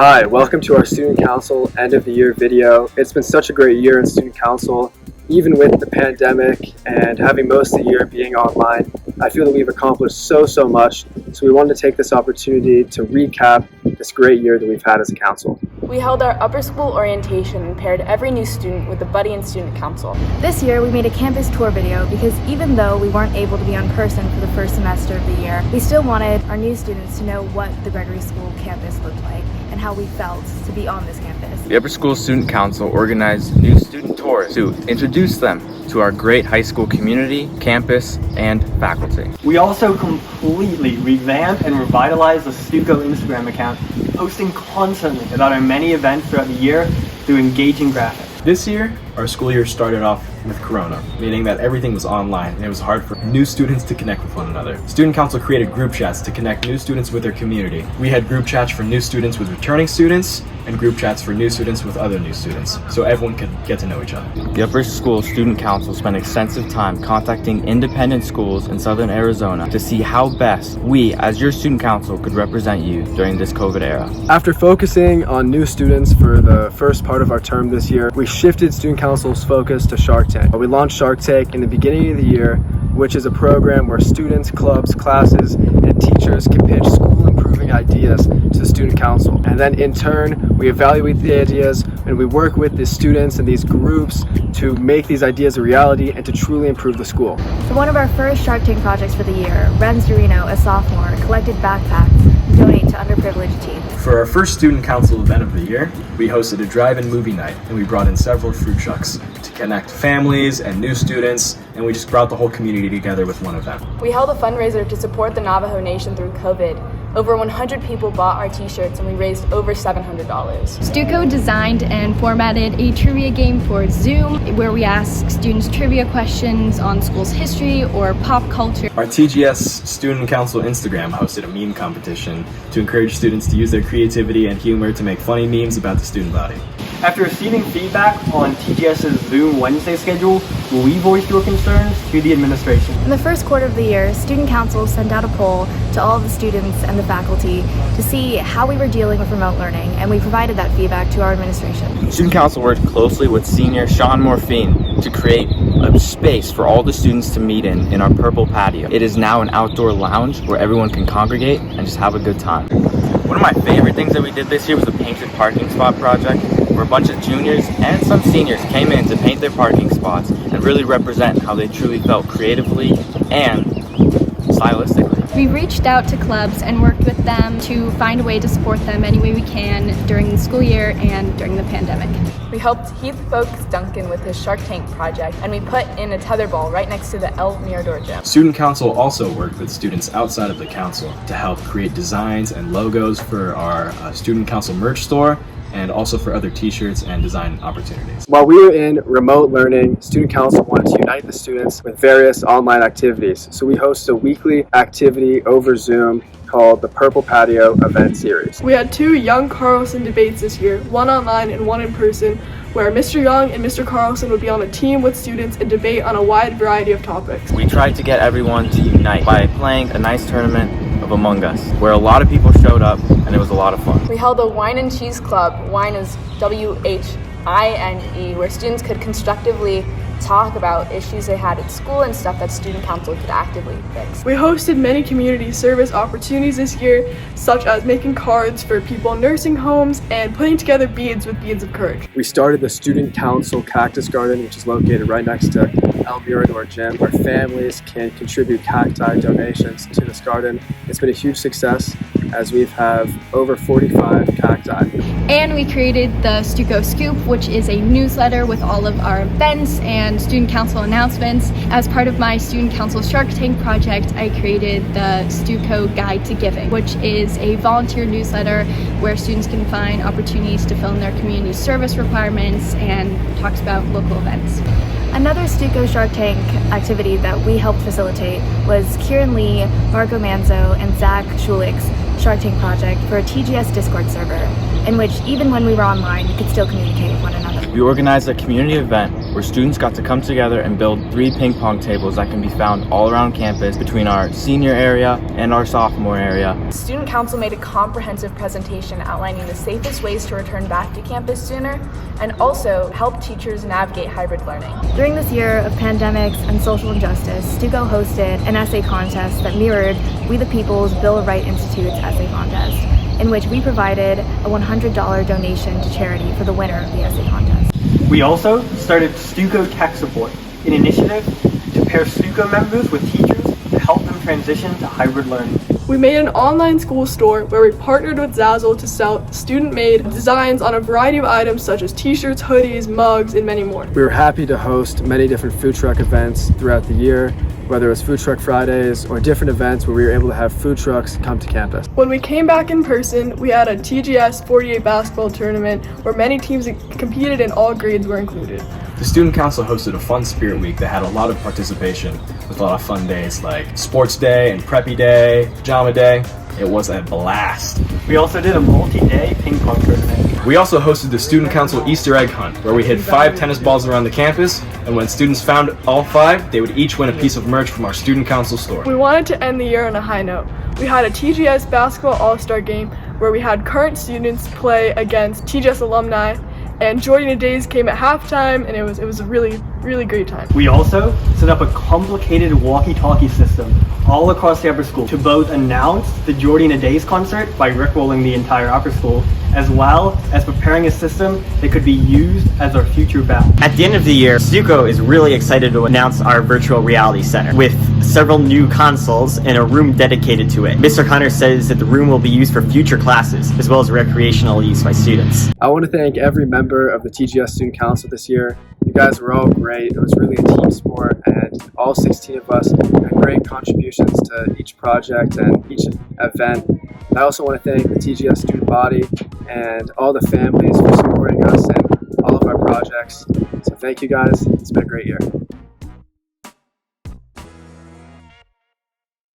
Hi, welcome to our Student Council end of the year video. It's been such a great year in Student Council. Even with the pandemic and having most of the year being online, I feel that we've accomplished so much. So we wanted to take this opportunity to recap this great year that we've had as a council. We held our upper school orientation and paired every new student with a buddy in Student Council. This year we made a campus tour video because even though we weren't able to be in person for the first semester of the year, we still wanted our new students to know what the Gregory School campus looked like and how we felt to be on this campus. The Upper School Student Council organized new student tours to introduce them to our great high school community, campus, and faculty. We also completely revamped and revitalized the Stuco Instagram account, posting constantly about our many events throughout the year through engaging graphics. This year, our school year started off with Corona, meaning that everything was online and it was hard for new students to connect with one another. Student Council created group chats to connect new students with their community. We had group chats for new students with returning students and group chats for new students with other new students, so everyone could get to know each other. The Upper School Student Council spent extensive time contacting independent schools in Southern Arizona to see how best we, as your student council, could represent you during this COVID era. After focusing on new students for the first part of our term this year, we shifted Student Council's focus to Shark Tank. We launched Shark Tank in the beginning of the year, which is a program where students, clubs, classes, and teachers can pitch school improving ideas to the Student Council. And then in turn, we evaluate the ideas and we work with the students and these groups to make these ideas a reality and to truly improve the school. For one of our first Shark Tank projects for the year, Ren Zerino, a sophomore, collected backpacks to donate to underprivileged teens. For our first Student Council event of the year, we hosted a drive-in movie night and we brought in several food trucks to connect families and new students, and we just brought the whole community together with one event. We held a fundraiser to support the Navajo Nation through COVID. Over 100 people bought our t-shirts and we raised over $700. Stuco designed and formatted a trivia game for Zoom where we ask students trivia questions on school's history or pop culture. Our TGS Student Council Instagram hosted a meme competition to encourage students to use their creativity and humor to make funny memes about the student body. After receiving feedback on TGS's Zoom Wednesday schedule, we voiced your concerns to the administration. In the first quarter of the year, Student Council sent out a poll to all of the students and the faculty to see how we were dealing with remote learning, and we provided that feedback to our administration. Student Council worked closely with senior Sean Morphine to create a space for all the students to meet in our purple patio. It is now an outdoor lounge where everyone can congregate and just have a good time. One of my favorite things that we did this year was a painted parking spot project, where a bunch of juniors and some seniors came in to paint their parking spots and really represent how they truly felt creatively and stylistically. We reached out to clubs and worked with them to find a way to support them any way we can during the school year and during the pandemic. We helped Heath Folks Duncan with his Shark Tank project, and we put in a tetherball right next to the El Mirador gym. Student Council also worked with students outside of the council to help create designs and logos for our Student Council merch store and also for other t-shirts and design opportunities. While we were in remote learning, Student Council wanted to unite the students with various online activities. So we hosted a weekly activity over Zoom called the Purple Patio Event Series. We had 2 Young Carlson debates this year, one online and one in person, where Mr. Young and Mr. Carlson would be on a team with students and debate on a wide variety of topics. We tried to get everyone to unite by playing a nice tournament of Among Us, where a lot of people showed up and it was a lot of fun. We held a wine and cheese club, wine is WHINE, where students could constructively talk about issues they had at school and stuff that Student Council could actively fix. We hosted many community service opportunities this year, such as making cards for people in nursing homes and putting together beads with beads of courage. We started the Student Council Cactus Garden, which is located right next to El Mirador Gym, where families can contribute cacti donations to this garden. It's been a huge success as we've have over 45 cacti. And we created the Stuco Scoop, which is a newsletter with all of our events and student council announcements. As part of my student council Shark Tank project, I created the Stuco Guide to Giving, which is a volunteer newsletter where students can find opportunities to fill in their community service requirements and talks about local events. Another Stuco Shark Tank activity that we helped facilitate was Kieran Lee, Marco Manzo, and Zach Schulich's Shark Tank project for a TGS Discord server, in which even when we were online, we could still communicate with one another. We organized a community event where where students got to come together and build 3 ping pong tables that can be found all around campus between our senior area and our sophomore area. Student Council made a comprehensive presentation outlining the safest ways to return back to campus sooner and also help teachers navigate hybrid learning. During this year of pandemics and social injustice, Stuco hosted an essay contest that mirrored We the People's Bill of Rights Institute's essay contest, in which we provided a $100 donation to charity for the winner of the essay contest. We also started Stuco Tech Support, an initiative to pair Stuco members with teachers to help them transition to hybrid learning. We made an online school store where we partnered with Zazzle to sell student-made designs on a variety of items such as t-shirts, hoodies, mugs, and many more. We were happy to host many different food truck events throughout the year, whether it was Food Truck Fridays or different events where we were able to have food trucks come to campus. When we came back in person, we had a TGS 48 basketball tournament where many teams competed and all grades were included. The Student Council hosted a fun spirit week that had a lot of participation with a lot of fun days like Sports Day and Preppy Day, Pajama Day. It was a blast. We also did a multi-day ping pong tournament. We also hosted the Student Council Easter egg hunt, where we hid 5 tennis balls around the campus, and when students found all 5, they would each win a piece of merch from our Student Council store. We wanted to end the year on a high note. We had a TGS basketball all-star game where we had current students play against TGS alumni, and Jordan Days came at halftime, and it was a really great time. We also set up a complicated walkie-talkie system all across the upper school to both announce the Jordan Days concert by rickrolling the entire upper school, as well as preparing a system that could be used as our future battle. At the end of the year, Stuco is really excited to announce our virtual reality center with several new consoles and a room dedicated to it. Mr. Connor says that the room will be used for future classes as well as recreational use by students. I want to thank every member of the TGS Student Council this year. You guys were all great. It was really a team sport, and all 16 of us had great contributions to each project and each event. I also want to thank the TGS student body and all the families for supporting us and all of our projects. So thank you guys. It's been a great year.